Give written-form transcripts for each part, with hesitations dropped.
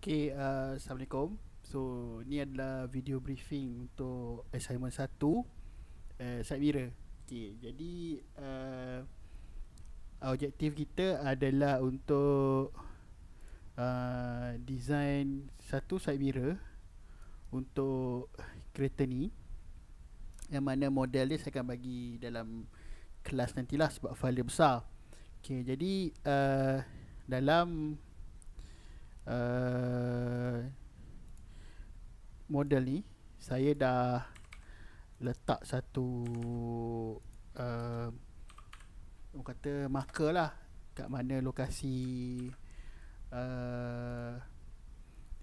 Okay, Assalamualaikum. So, ni adalah video briefing untuk assignment 1 side mirror. Okay, jadi objektif kita adalah untuk design satu side mirror untuk kereta ni, yang mana model dia saya akan bagi dalam kelas nantilah sebab file dia besar. Okay, jadi dalam model ni saya dah letak satu orang kata marker lah kat mana lokasi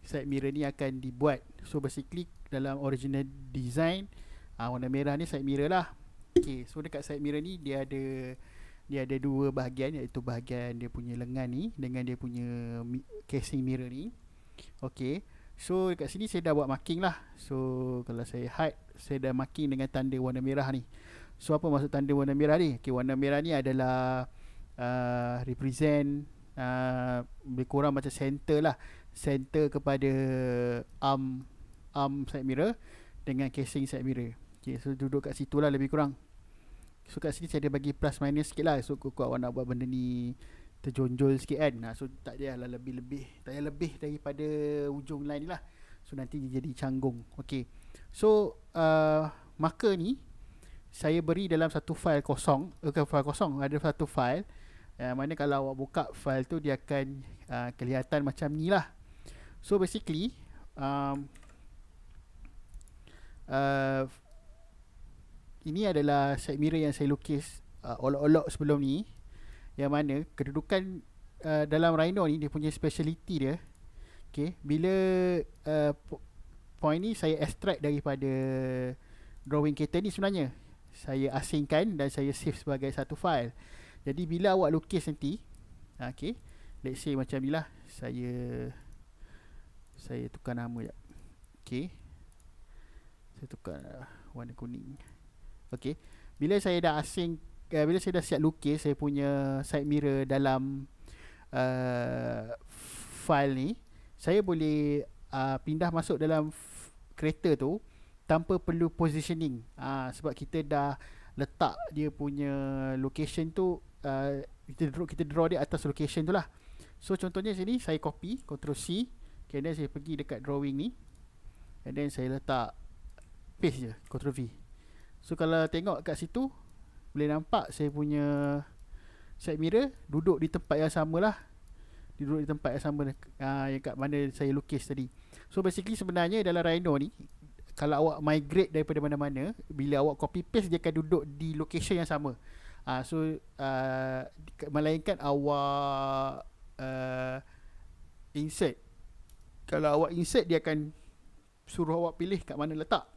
side mirror ni akan dibuat. So basically dalam original design warna merah ni side mirror lah. Okay, so dekat side mirror ni dia ada dua bahagian, iaitu bahagian dia punya lengan ni dengan dia punya casing mirror ni. Okay, so dekat sini saya dah buat marking lah. So kalau saya hide, saya dah marking dengan tanda warna merah ni. So apa maksud tanda warna merah ni? Okay, warna merah ni adalah represent lebih kurang macam center lah, center kepada arm side mirror dengan casing side mirror. Okay, so duduk kat situ lah lebih kurang. So kat sini saya ada bagi plus minus sikit lah. So kalau awak nak buat benda ni terjonjol sikit kan, so tak payah lah lebih-lebih, tak payah lebih daripada ujung line ni lah. So nanti dia jadi canggung. Okay, so marker ni saya beri dalam satu file kosong. Bukan file kosong, ada satu file mana kalau awak buka file tu dia akan kelihatan macam ni lah. So basically ini adalah side mirror yang saya lukis olok-olok sebelum ni, yang mana kedudukan dalam Rhino ni dia punya speciality dia. Okay, bila point ni saya extract daripada drawing kereta ni, sebenarnya saya asingkan dan saya save sebagai satu file. Jadi bila awak lukis nanti, okay, let's say macam ni lah, saya tukar nama je. Okay, saya tukar warna kuning. Okay, bila saya dah bila saya dah siap lukis saya punya side mirror dalam file ni, saya boleh pindah masuk dalam kereta tu tanpa perlu positioning. Sebab kita dah letak dia punya location tu, kita draw dia atas location tu lah. So contohnya sini saya copy, Ctrl C, okay, then saya pergi dekat drawing ni, and then saya letak paste je, Ctrl V. So kalau tengok kat situ boleh nampak saya punya side mirror duduk di tempat yang sama lah. Duduk di tempat yang sama yang kat mana saya lukis tadi. So basically sebenarnya dalam Rhino ni, kalau awak migrate daripada mana-mana, bila awak copy paste dia akan duduk di location yang sama. So melainkan awak insert. Kalau awak insert dia akan suruh awak pilih kat mana letak.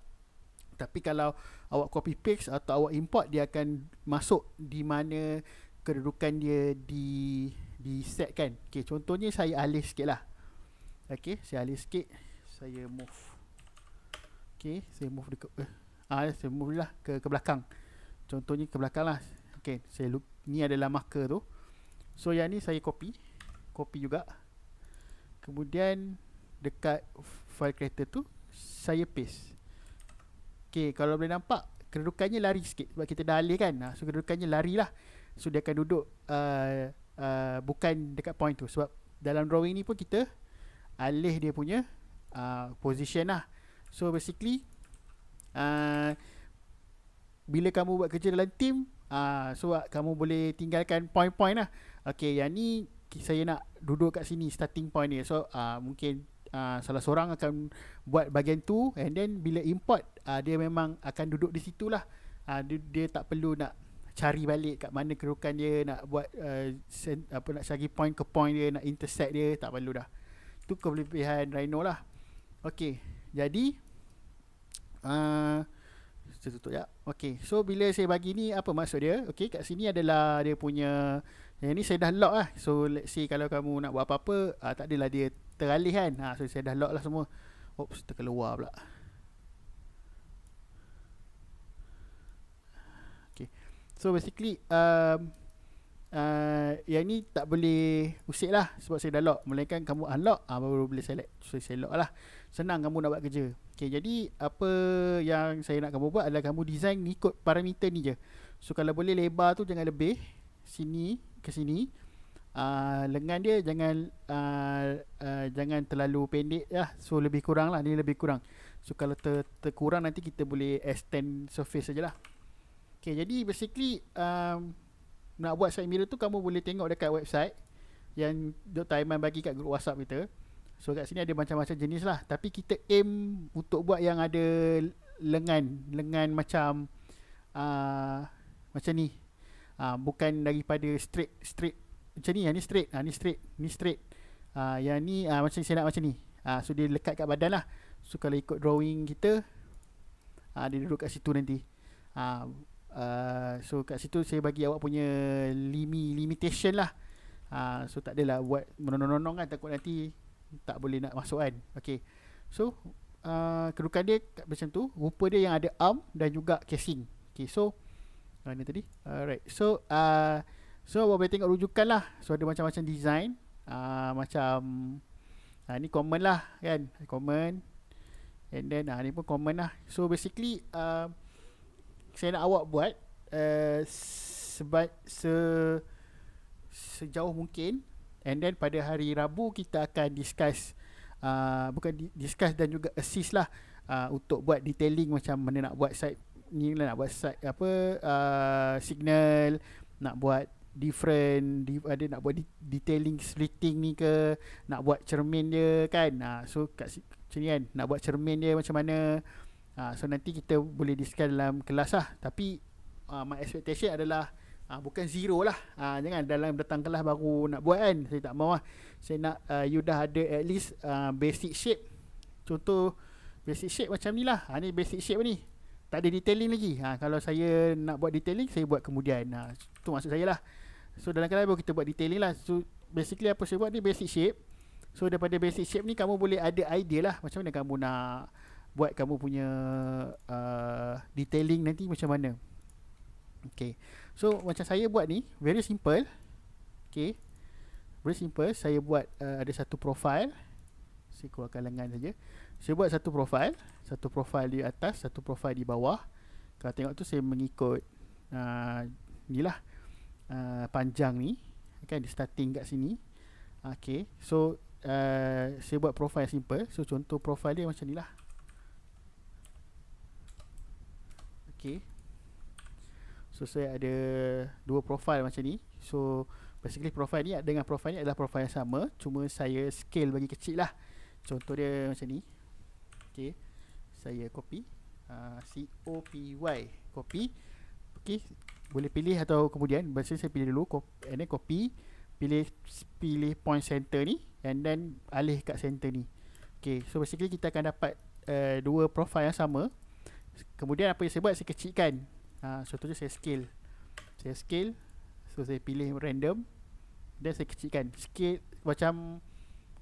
Tapi kalau awak copy paste atau awak import, dia akan masuk di mana kedudukan dia di set kan. Okay, contohnya saya alih sikit lah. Okay, saya alih sikit, saya move. Okay, saya move dekat saya move lah ke belakang. Contohnya ke belakang lah. Okay, saya ni adalah marker tu. So yang ni saya copy juga. Kemudian dekat file kereta tu saya paste. Okay, kalau boleh nampak kedudukannya lari sikit sebab kita dah alih kan. So kedudukannya lari lah. So dia akan duduk bukan dekat point tu. Sebab dalam drawing ni pun kita alih dia punya position lah. So basically bila kamu buat kerja dalam team, so kamu boleh tinggalkan point-point lah. Okay, yang ni saya nak duduk kat sini, starting point ni. So mungkin salah seorang akan buat bahagian tu, and then bila import dia memang akan duduk di situ lah. Dia tak perlu nak cari balik kat mana kedudukan dia, nak buat nak cari point ke point dia, nak intersect dia, tak perlu dah. Itu kelebihan Rhino lah. Okay, jadi saya tutup ya. Okay, so bila saya bagi ni, apa maksud dia? Okay, kat sini adalah dia punya, yang ni saya dah lock lah. So let's say kalau kamu nak buat apa-apa, tak adalah dia teralih kan. So saya dah lock lah semua. Oops, terkeluar pula. Okay, so basically yang ni tak boleh usik lah sebab saya dah lock. Melainkan kamu unlock, baru boleh select. So saya lock lah. Senang kamu nak buat kerja. Okay, jadi apa yang saya nak kamu buat adalah kamu design ni ikut parameter ni je. So kalau boleh lebar tu jangan lebih, sini ke sini. Lengan dia jangan terlalu pendek lah. So lebih kurang lah, ni lebih kurang. So kalau terkurang nanti kita boleh extend surface sajalah. Okay, jadi basically nak buat side mirror tu kamu boleh tengok dekat website yang Dr. Aiman bagi kat grup WhatsApp kita. So kat sini ada macam-macam jenis lah. Tapi kita aim untuk buat yang ada lengan macam macam ni. Bukan daripada straight macam ni. Yang ni straight, ni straight. Yang ni macam saya nak macam ni. So dia lekat kat badan lah. So kalau ikut drawing kita, dia duduk kat situ nanti. So kat situ saya bagi awak punya limitation lah. So tak adalah buat menonong-nonong kan, takut nanti tak boleh nak masuk kan. Okay, so kedudukan dia macam tu. Rupa dia yang ada arm dan juga casing. Okay, so ni tadi. Alright, so awak boleh tengok rujukan lah. So ada macam-macam design. Macam ni common lah kan, common. And then ni pun common lah. So basically saya nak awak buat sejauh mungkin. And then pada hari Rabu kita akan discuss, discuss dan juga assist lah, untuk buat detailing macam mana nak buat side ni lah, nak buat side signal, nak buat ada nak buat detailing splitting ni ke, nak buat cermin dia kan. So kat sini kan nak buat cermin dia macam mana. So nanti kita boleh discuss dalam kelas lah. Tapi my expectation adalah bukan zero lah. Jangan dalam datang kelas baru nak buat kan. Saya tak mahu lah. Saya nak you dah ada at least basic shape. Contoh basic shape macam ni lah. Ni basic shape ni, tak ada detailing lagi. Kalau saya nak buat detailing, saya buat kemudian. Itu maksud saya lah. So dalam kelas baru kita buat detailing lah. So basically apa saya buat ni basic shape. So daripada basic shape ni kamu boleh ada idea lah macam mana kamu nak buat kamu punya detailing nanti macam mana. Okay, so macam saya buat ni very simple. Okay, very simple. Saya buat ada satu profile. Saya keluarkan lengan saja. Saya buat satu profile di atas, satu profile di bawah. Kalau tengok tu saya mengikut ni lah, panjang ni kan, starting kat sini. Okay, so saya buat profile simple. So contoh profile dia macam ni lah. Okay, so saya ada dua profile macam ni. So basically profile ni dengan profile ni adalah profile yang sama, cuma saya scale bagi kecil lah. Contoh dia macam ni. Okay, saya copy, copy. Okay, boleh pilih atau kemudian biasanya saya pilih dulu, and then copy, pilih point center ni, and then alih kat center ni. Okay, so basically kita akan dapat dua profile yang sama. Kemudian apa yang saya buat, saya kecilkan. Contohnya saya scale. So saya pilih random, dan saya kecilkan. Scale macam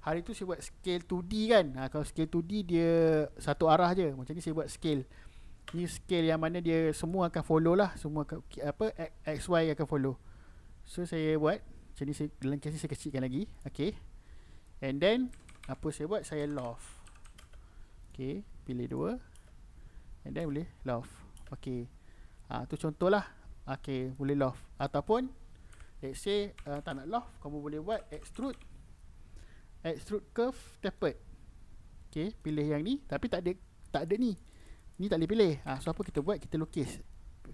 hari tu saya buat scale 2D kan. Kalau scale 2D dia satu arah je. Macam ni saya buat scale. Ni scale yang mana dia semua akan follow lah. Semua XY akan follow. So saya buat macam ni, dalam kes ni saya kecilkan lagi. Okay, and then apa saya buat, saya loft. Okay, pilih dua, and then boleh loft. Okay, tu contoh lah. Okay, boleh loft. Ataupun let's say tak nak loft, kamu boleh buat extrude curve tapered. Okay, pilih yang ni. Tapi tak ada ni tak boleh pilih. So apa kita buat, kita lukis.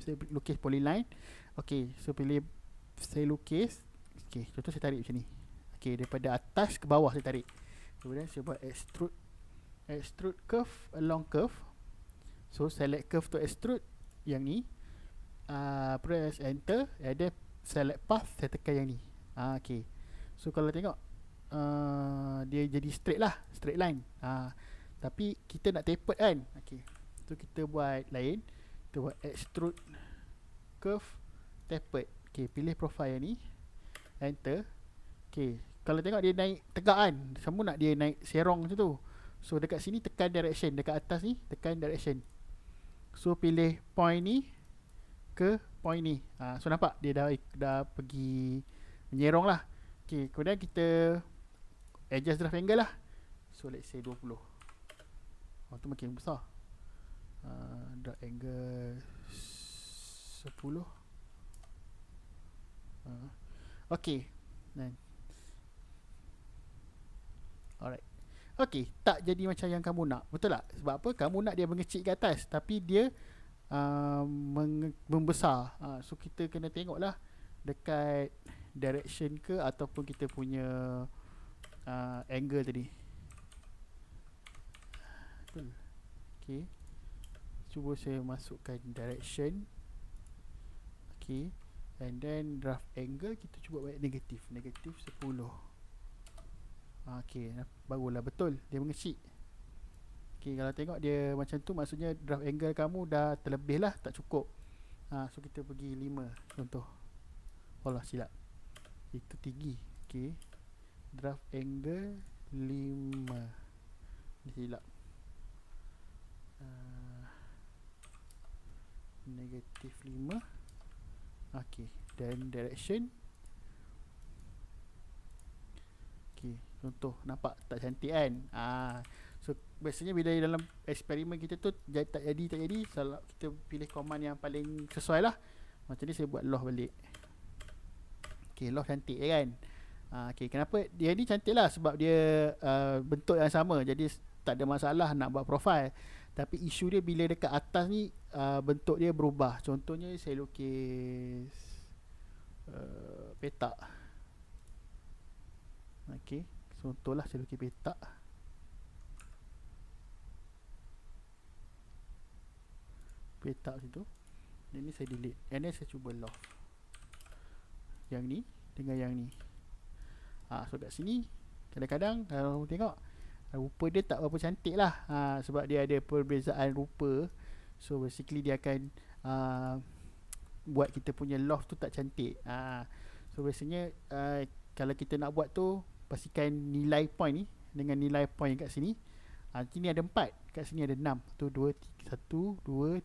Saya lukis polyline. Okay, so saya lukis. Okay, contoh saya tarik macam ni. Okay, daripada atas ke bawah saya tarik. Kemudian saya buat extrude curve along curve. So select curve to extrude yang ni, press enter, and then select path, saya tekan yang ni. Okay, so kalau tengok dia jadi straight lah, straight line. Tapi kita nak tapered kan. Okay, so kita buat lain. Kita buat extrude curve tapered. Okay, pilih profile yang ni, enter. Okay, kalau tengok dia naik tegak kan, semua nak dia naik serong macam tu. So dekat sini tekan direction, dekat atas ni tekan direction. So pilih point ni ke point ni. So nampak dia dah pergi menyerong lah. Okay, kemudian kita adjust draft angle lah. So let's say 20. Oh, tu makin besar. Draft angle 10. Okay. Alright. Okay, tak jadi macam yang kamu nak. Betul tak? Sebab apa? Kamu nak dia mengecil ke atas, tapi dia membesar. So kita kena tengok lah dekat direction ke ataupun kita punya angle tadi. Betul. Okay, cuba saya masukkan direction. Okay, and then draft angle kita cuba buat negatif 10. Okay, barulah betul dia mengecil. Okay, kalau tengok dia macam tu, maksudnya draft angle kamu dah terlebih lah, tak cukup. So kita pergi 5 contoh. Allah, silap, itu tinggi. Okay, draft angle 5. Ni silap. Negatif 5. Okay, dan direction. Okay, contoh, nampak tak cantik kan? So biasanya bila dalam eksperimen kita tu tak jadi, salah, kita pilih command yang paling sesuai lah. Macam ni saya buat loft balik. Okay, loft cantik kan? Okay, kenapa dia ni cantik lah? Sebab dia bentuk yang sama, jadi tak ada masalah nak buat profile. Tapi isu dia bila dekat atas ni bentuk dia berubah. Contohnya saya lukis petak. Okay, contohlah saya lukis petak. Petak situ. Dan ni saya delete. And then saya cuba loft yang ni dengan yang ni. So kat sini kadang-kadang kalau tengok rupa dia tak berapa cantik lah. Sebab dia ada perbezaan rupa. So basically dia akan buat kita punya loft tu tak cantik. So biasanya kalau kita nak buat tu, pastikan nilai point ni dengan nilai point kat sini. Sini ada 4, kat sini ada 6. 1 2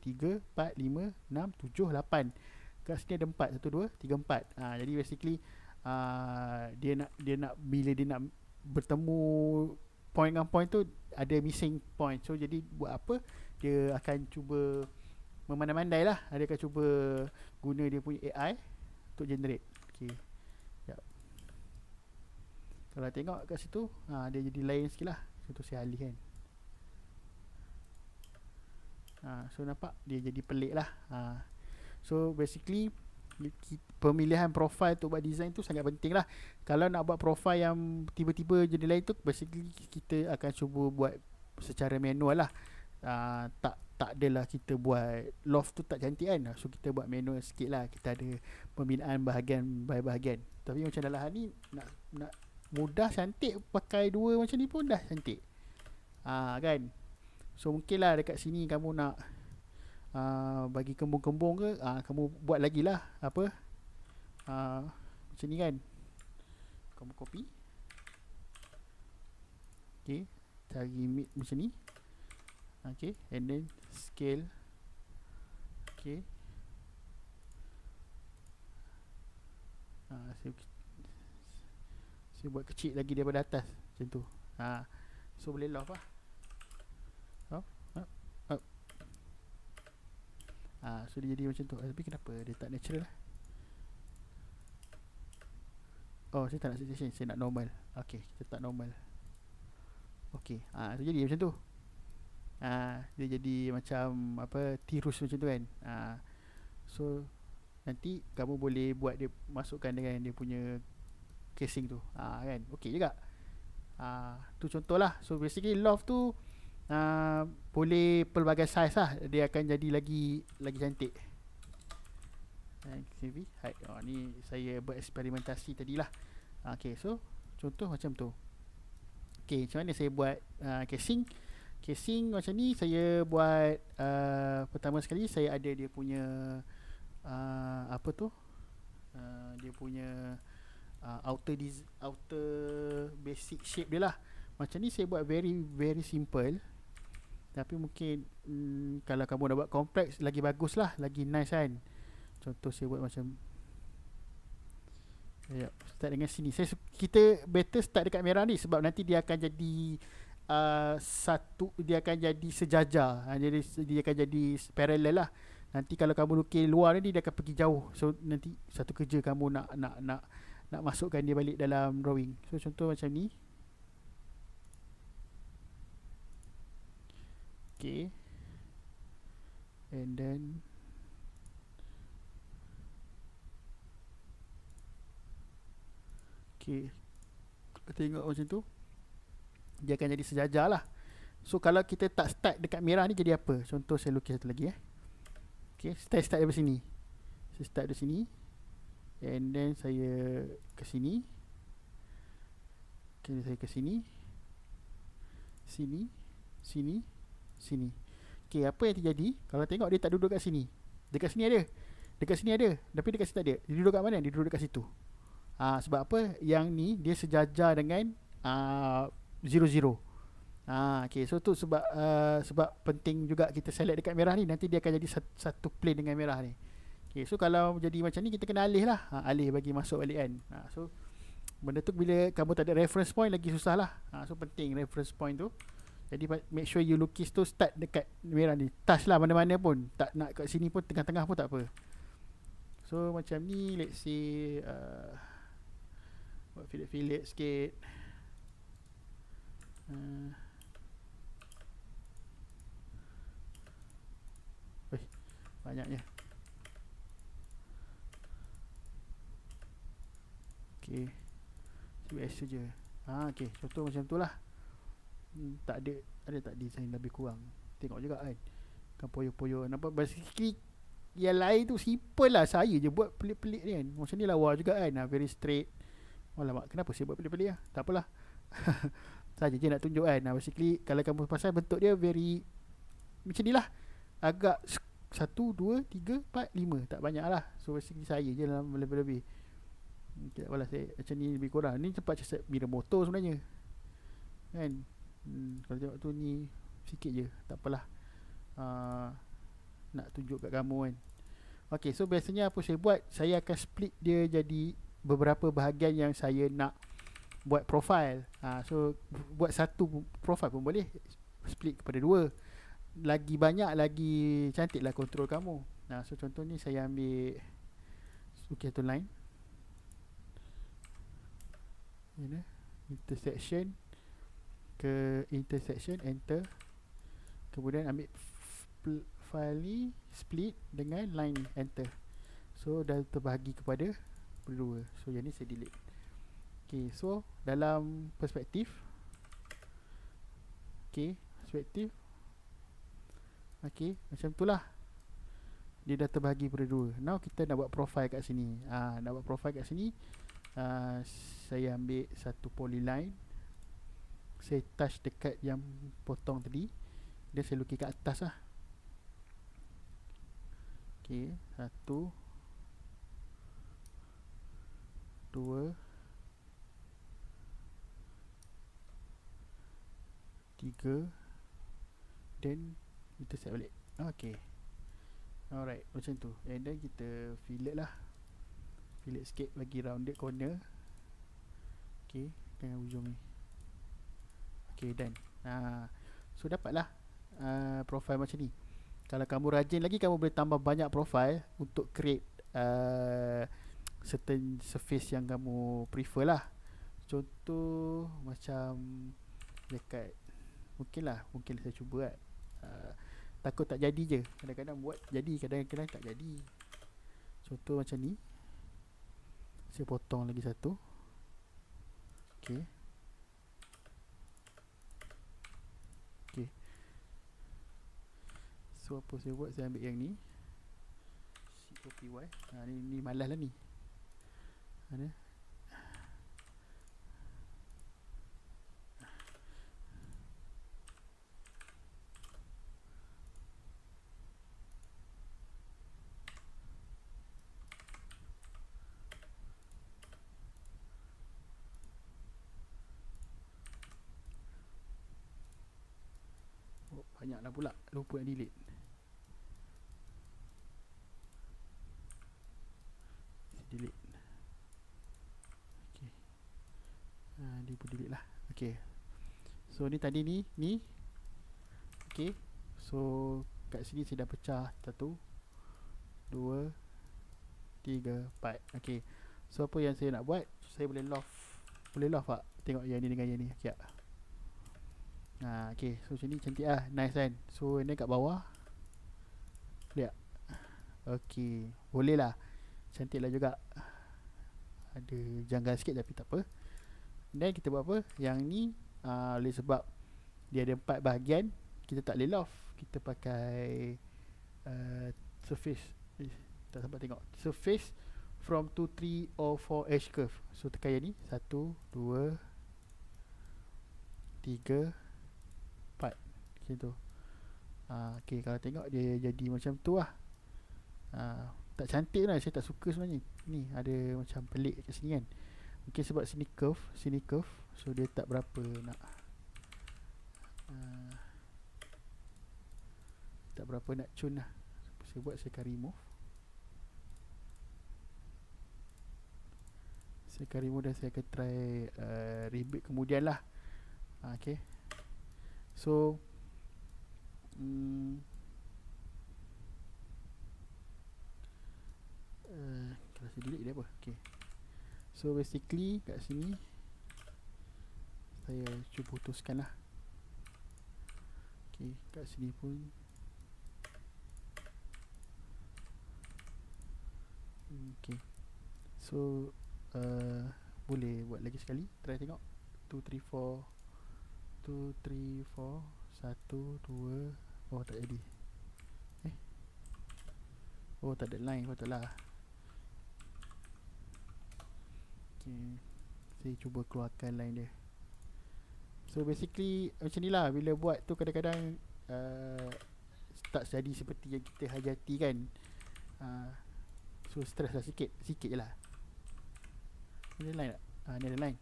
3 4 5 6 7 8. Kat sini ada 4. 1 2 3 4. Jadi basically dia nak bila dia nak bertemu point dengan point tu ada missing point. So jadi buat apa? Dia akan cuba memandai-mandai lah. Dia akan cuba guna dia punya AI untuk generate. Okay. Kalau tengok kat situ, dia jadi lain sikit lah. Contoh saya alih kan. So nampak dia jadi pelik lah. So basically pemilihan profile untuk buat design tu sangat penting lah. Kalau nak buat profile yang tiba-tiba jadi lain tu, basically kita akan cuba buat secara manual lah. Tak adalah kita buat loft tu tak cantik kan. So kita buat manual sikit lah. Kita ada pembinaan bahagian by bahagian. Tapi macam dalam hal ni nak mudah cantik, pakai dua macam ni pun dah cantik. Kan. So mungkin lah dekat sini kamu nak bagi kembung-kembung ke, kamu buat lagi lah apa macam ni kan. Kamu copy. Okay, cari mid macam ni. Okay, and then scale. Okay, saya buat kecil lagi daripada atas macam tu. So boleh loft lah. So dia jadi macam tu. Tapi kenapa dia tak natural lah? Oh, saya tak nak saturation, saya nak normal. Okay, kita tak normal. Okay, so jadi macam tu. Dia jadi macam apa, tirus macam tu kan. So nanti kamu boleh buat dia, masukkan dengan dia punya casing tu. Kan, okay juga. Tu contoh lah. So basically loft tu boleh pelbagai size lah. Dia akan jadi lagi cantik. CV height. Ni saya bereksperimentasi tadi lah. Okay, so contoh macam tu. Okay, macam mana saya buat casing. Casing macam ni saya buat. Pertama sekali saya ada dia punya apa tu, dia punya outer basic shape dia lah. Macam ni saya buat very very simple. Tapi mungkin kalau kamu dah buat kompleks, lagi bagus lah, lagi nice kan. Contoh saya buat macam Ya, start dengan sini. Kita better start dekat merah ni sebab nanti dia akan jadi dia akan jadi sejajar. Jadi dia akan jadi parallel lah. Nanti kalau kamu lukis luar ni dia akan pergi jauh. So nanti satu kerja kamu nak masukkan dia balik dalam drawing. So contoh macam ni. Okay. And then okay, tengok macam tu dia akan jadi sejajar lah. So kalau kita tak start dekat merah ni jadi apa? Contoh saya lukis satu lagi okay, start dari sini. Saya start dari sini and then saya ke sini. Okay, saya ke sini, sini, sini, sini. Okay, apa yang terjadi kalau tengok dia tak duduk kat sini? Dekat sini ada, dekat sini ada, tapi dekat sini tak ada. Dia duduk kat mana? Dia duduk dekat situ. Sebab apa? Yang ni dia sejajar dengan 0, 0. Okay, so tu sebab penting juga kita select dekat merah ni. Nanti dia akan jadi satu plane dengan merah ni. Okay, so kalau jadi macam ni kita kena alih lah. Alih bagi masuk balik kan. So benda tu bila kamu tak ada reference point lagi susah lah. So penting reference point tu. Jadi make sure you lukis tu start dekat merah ni. Touch lah mana-mana pun. Tak nak kat sini pun, tengah-tengah pun tak apa. So macam ni, let's say buat fillet sikit. Banyaknya. Okay, biasa je. Okay, contoh macam tu lah. Tak ada tak design lebih kurang. Tengok juga kan poyo-poyo. Nampak basically yang lain tu simple lah. Saya je buat pelik-pelik ni kan. Macam ni lawa juga kan. Very straight. Alamak, kenapa saya buat pelik-pelik lah? Tak apalah. Saja je nak tunjuk kan. Basically kalau kamu pasal bentuk dia very macam ni lah. Agak 1, 2, 3, 4, 5. Tak banyak lah. So basically saya je dalam lebih-lebih. Tak apalah, saya macam ni lebih kurang. Ni cepat set mirror motor sebenarnya kan. Kalau tengok tu ni sikit je. Tak apalah, nak tunjuk kat kamu kan. Okay, so biasanya apa saya buat, saya akan split dia jadi beberapa bahagian yang saya nak buat profile. So buat satu profile pun boleh, split kepada 2. Lagi banyak lagi cantik lah kontrol kamu. So contoh ni saya ambil satu line ini, intersection ke intersection, enter. Kemudian ambil file ni, split dengan line ni, enter. So dah terbahagi kepada 2. So yang ni saya delete. Okay, so dalam perspektif, okay, perspektif, okay, macam tu lah. Dia dah terbahagi pada 2. Now kita nak buat profile kat sini. Nak buat profile kat sini, saya ambil satu polyline. Saya touch dekat yang potong tadi. Dia saya lukis kat atas lah. Okay, 1, 2, 3. Then kita set balik. Okay, alright, macam tu. And then kita fillet lah. Fillet sikit bagi rounded corner. Okay, dengan ujung ni. Okay, done. So dapatlah profile macam ni. Kalau kamu rajin lagi, kamu boleh tambah banyak profile untuk create certain surface yang kamu prefer lah. Contoh macam dekat, mungkin saya cuba kan. Takut tak jadi je. Kadang-kadang buat jadi, kadang-kadang tak jadi. Contoh macam ni, saya potong lagi satu. Okay, so apa saya buat, saya ambil yang ni, COPY. Ni malas lah ni. Ada banyaklah pula, lupa nak delete. Delete. pun delete lah. Okay, so ni tadi ni okay, so kat sini saya dah pecah 1, 2, 3, 4. Okay, so apa yang saya nak buat, saya boleh loft tak? Tengok yang ni dengan yang ni. Okay, okay, so macam ni cantik lah, nice kan. So ni kat bawah, lihat. Okay, boleh lah, cantik lah juga. Ada janggal sikit tapi tak apa. Dan kita buat apa, yang ni oleh sebab dia ada 4 bahagian, kita tak boleh loft. Kita pakai surface, tak sempat tengok, surface from 2, 3 or 4 edge curve. So tekan yang ni, 1, 2, 3, 4 macam tu. Okay, kalau tengok dia jadi macam tu lah. Tak cantik lah, saya tak suka sebenarnya. Ni ada macam pelik kat sini kan. Mungkin sebab sini curve, so dia tak berapa nak cun lah. Saya buat, saya akan remove. Dan saya akan try rebuild kemudian lah. Okay, so kalau saya delete dia apa. Okay, so basically kat sini saya cuba putuskan lah. Okay, kat sini pun okay, so boleh buat lagi sekali, try tengok. 2, 3, 4, 1, 2. Oh tak jadi. Oh tak ada line, patut lah. Okay, saya cuba keluarkan line dia. So basically macam ni lah, bila buat tu kadang-kadang tak jadi seperti yang kita hajati kan. So stress lah sikit je lah. Ni ada line tak? Ni ada line.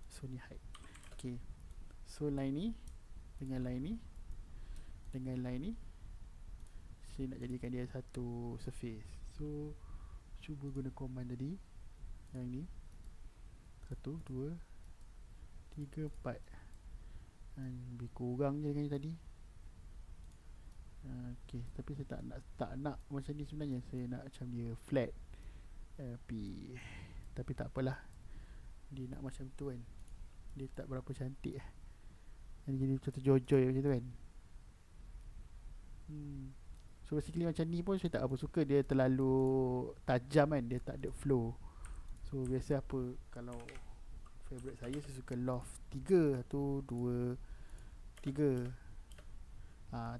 So ni height. Okay, so line ni dengan line ni dengan line ni, saya nak jadikan dia satu surface. So cuba guna command tadi, yang ni 1, 2, 3, 4. Lebih kurang je dengan yang tadi. Okay, tapi saya tak nak macam ni sebenarnya. Saya nak macam dia flat, tapi tak apalah, dia nak macam tu kan. Dia tak berapa cantik lah. Jadi macam terjojoy macam tu kan. So basically macam ni pun saya tak apa suka. Dia terlalu tajam kan, dia tak ada flow. So biasa apa, kalau favorite saya suka loft 3, 1, 2, 3.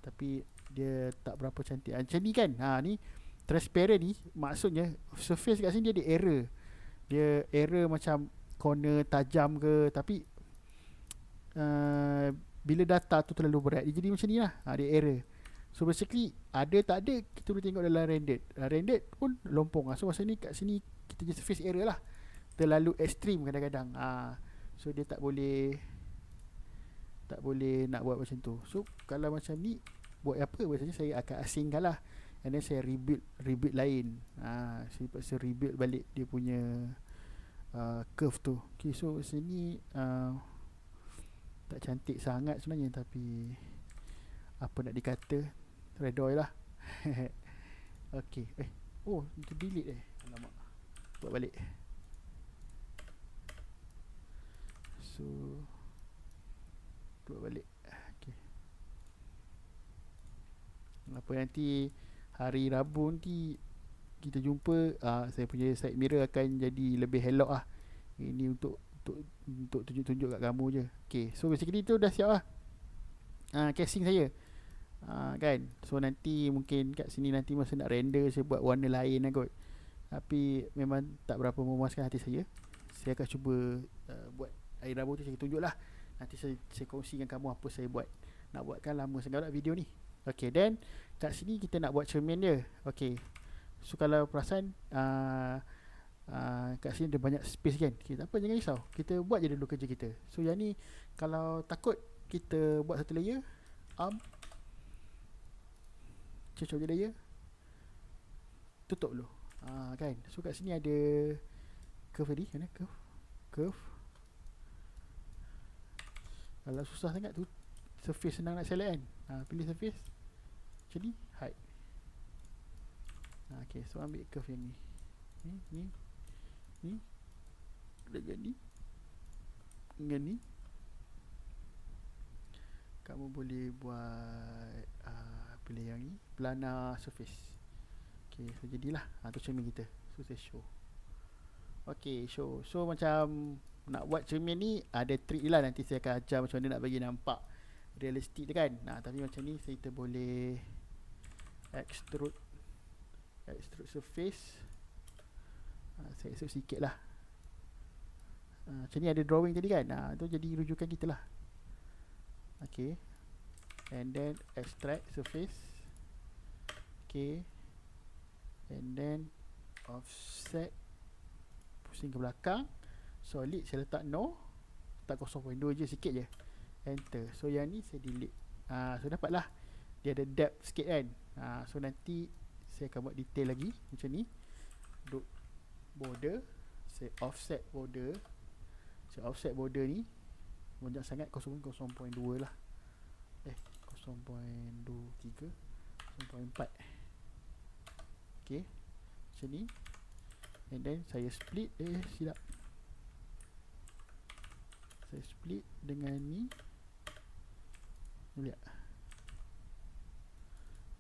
Tapi dia tak berapa cantik macam ni kan. Ni transparent ni, maksudnya surface kat sini dia ada error. Dia error macam corner tajam ke. Tapi bila data tu terlalu berat, dia jadi macam ni lah. Dia error. So basically ada tak ada, kita boleh tengok dalam rendered. Rendered pun lompong. So masa ni kat sini kita just face error lah. Terlalu ekstrim kadang-kadang. So dia tak boleh nak buat macam tu. So kalau macam ni, buat apa? Biasanya saya akan asingkan lah, and then saya rebuild lain. Saya paksa rebuild balik dia punya curve tu. Okay, so sini tak cantik sangat sebenarnya, tapi apa nak dikata, redoi lah. Okay, oh itu delete alamak, buat balik. So buat balik. Okay, apa nanti hari Rabu nanti kita jumpa, saya punya side mirror akan jadi lebih elok lah. Ini untuk tunjuk-tunjuk kat kamu je. Okay, so basically tu dah siap lah casing saya. Kan, so nanti mungkin kat sini nanti masa nak render saya buat warna lain lah kot. Tapi memang tak berapa memuaskan hati saya. Saya akan cuba buat hari Rabu tu, saya tunjuk lah. Nanti saya kongsi dengan kamu apa saya buat. Nak buatkan lama sangat video ni. Okay, then kat sini kita nak buat cermin dia. Okay, so kalau perasan kat sini ada banyak space kan. Okay, tak apa, jangan risau, kita buat je dulu kerja kita. So yang ni kalau takut, kita buat satu layer, arm, cocok je layer, tutup dulu. Kan, so kat sini ada curve tadi, mana curve. Kalau susah sangat tu, surface senang nak select kan. Pilih surface, macam ni, hide. Okay, so ambil curve yang ni. Ni dengan ni, dengan ni. Kamu boleh buat pilih yang ni, planar surface. Okay, so jadilah tu cermin kita. So saya show. Okay, show. So macam nak buat cermin ni ada trick lah, nanti saya akan ajar macam mana nak bagi nampak realistik tu kan. Tapi macam ni kita boleh extrude surface. Saya extrude sikit lah. Macam ni ada drawing tadi kan. Tu jadi rujukan kita lah. Okay, and then extract surface. Okay, and then offset, pusing ke belakang. Solid saya letak no, letak 0.2 je, sikit je, enter. So yang ni saya delete. So dapatlah dia ada depth sikit kan. So nanti saya akan buat detail lagi macam ni. Duk border, saya offset border. Saya offset border ni banyak sangat, 0.2 lah. 0.23, 0.4. Okay, macam ni. And then saya split. Silap, saya split dengan ni. Lihat,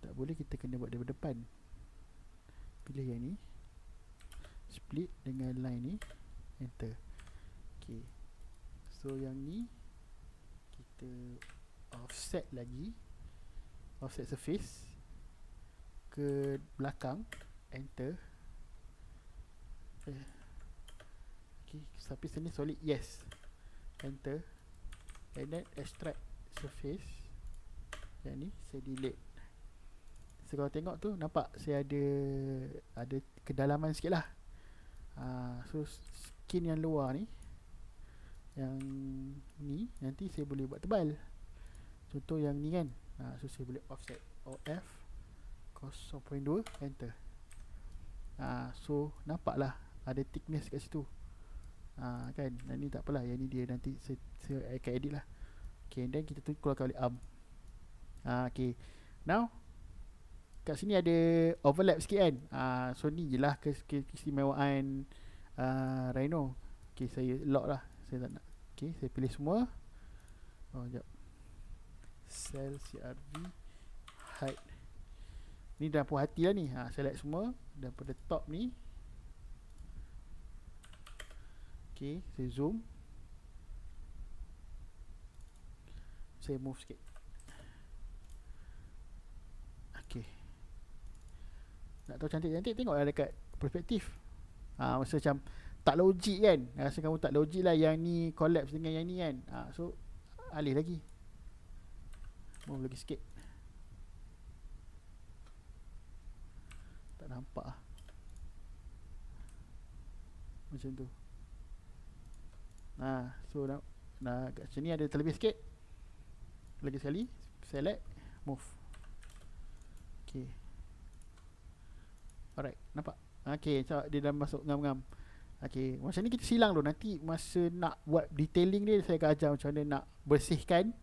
tak boleh, kita kena buat daripada depan. Pilih yang ni, split dengan line ni, enter. Okay, so yang ni kita offset lagi, offset surface ke belakang, enter. Okay, tapi sini solid, yes, enter. And then extract surface. Yang ni saya delete. So kalau tengok tu nampak saya ada kedalaman sikit lah. So skin yang luar ni, yang ni nanti saya boleh buat tebal. Contoh yang ni kan. So saya boleh offset OF 0.2, enter. So nampak lah ada thickness kat situ. Kan. Ni tak apalah, yang ni dia nanti saya akan edit lah. Okay, and then kita tu keluarkan balik arm. Okay, now kat sini ada overlap sikit kan. So ni je lah keistimewaan Rhino. Okay, saya lock lah, saya tak nak. Okay, saya pilih semua. Sekejap, cell CRV hide. Ni dah puas hati lah ni. Select semua daripada top ni. Okay, saya zoom, saya move sikit. Okay, nak tahu cantik-cantik, tengoklah dekat perspektif. Masa macam tak logik kan. Rasa kamu tak logik lah, yang ni collapse dengan yang ni kan. So alih lagi, move lagi sikit. Tak nampak macam tu. So kat sini ada terlebih sikit. Lagi sekali, select, move. Okay, alright, nampak? Okay, so dia dah masuk ngam-ngam. Okay, macam ni kita silang dulu. Nanti masa nak buat detailing dia, saya akan ajar macam mana nak bersihkan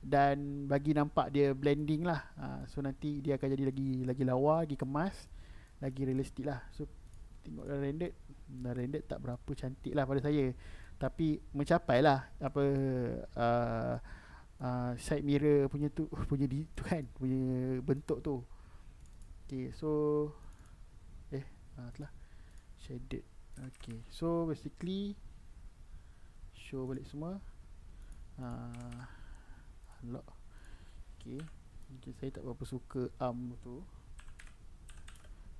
dan bagi nampak dia blending lah. So nanti dia akan jadi lagi lawa, lagi kemas, lagi realistik lah. So tengok dah rendered tak berapa cantik lah pada saya, tapi mencapai lah apa side mirror punya tu, punya kan, punya bentuk tu. Okay, so telah shaded. Okay, so basically show balik semua. Unlock. Okay, saya tak berapa suka arm tu,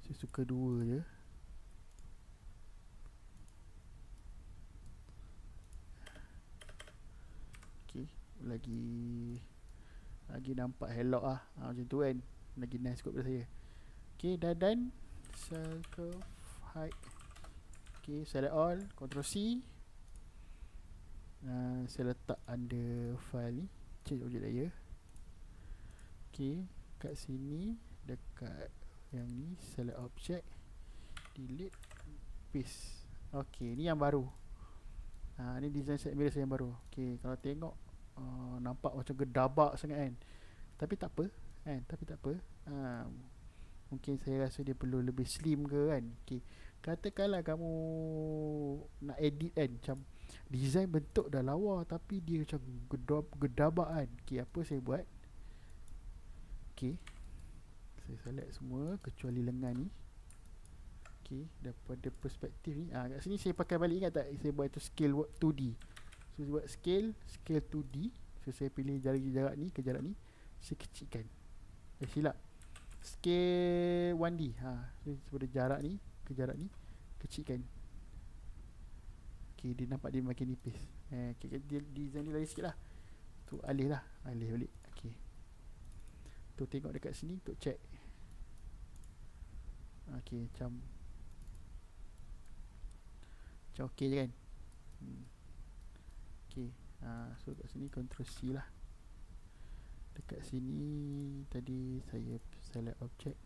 saya suka dua je. Okay, lagi nampak helok lah. Macam tu kan, lagi nice kot pada saya. Okay, dah done. Circle height. Okay, select all, Ctrl C. Saya letak under file ni, change object layer. Okay, kat sini dekat yang ni, select object, delete, paste. Okay, ni yang baru. Ni design set mirror saya yang baru. Okay, kalau tengok nampak macam gedabak sangat kan. Tapi tak apa kan, mungkin saya rasa dia perlu lebih slim ke kan. Okay, katakanlah kamu nak edit kan, macam design bentuk dah lawa tapi dia macam gedabak kan. Okay, apa saya buat, okay, saya select semua kecuali lengan ni. Okay, daripada perspektif ni, kat sini saya pakai balik, ingat tak saya buat itu scale 2D. So saya buat scale 2D. So saya pilih dari jarak ni ke jarak ni, saya kecilkan. Silap, scale 1D. So daripada jarak ni ke jarak ni, kecilkan. Okay, dia nampak dia makin nipis. Okay, dia design dia lari sikit lah. Tu alih balik. Okay, tu tengok dekat sini untuk check. Okay, macam okey je kan. Okay, so kat sini Ctrl C lah. Dekat sini tadi saya select object.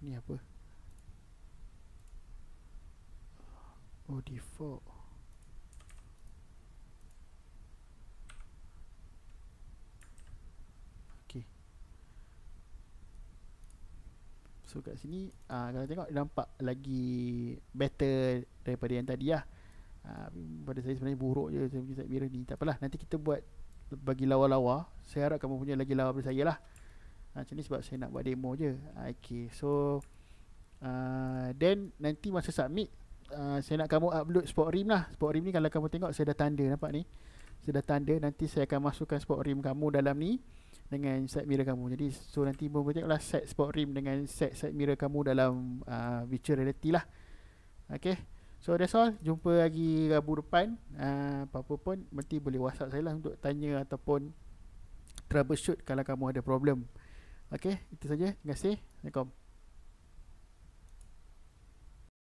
Ni apa? Oh, default. Okay, so kat sini kalau tengok nampak lagi better daripada yang tadi lah. Pada saya sebenarnya buruk je saya punya side mirror ni. Tak apalah, nanti kita buat bagi lawa-lawa. Saya harap kamu punya lagi lawa daripada saya lah. Macam ni sebab saya nak buat demo je. Okay, so then nanti masa submit, saya nak kamu upload spot rim lah. Spot rim ni kalau kamu tengok saya dah tanda, nampak ni, saya dah tanda. Nanti saya akan masukkan spot rim kamu dalam ni dengan side mirror kamu. Jadi so nanti boleh tengoklah set spot rim dengan set side mirror kamu dalam virtual reality lah. Okay, so that's all. Jumpa lagi Rabu depan. Apa-apa pun nanti boleh WhatsApp saya lah untuk tanya ataupun troubleshoot kalau kamu ada problem. Okay, itu saja. Terima kasih. Assalamualaikum.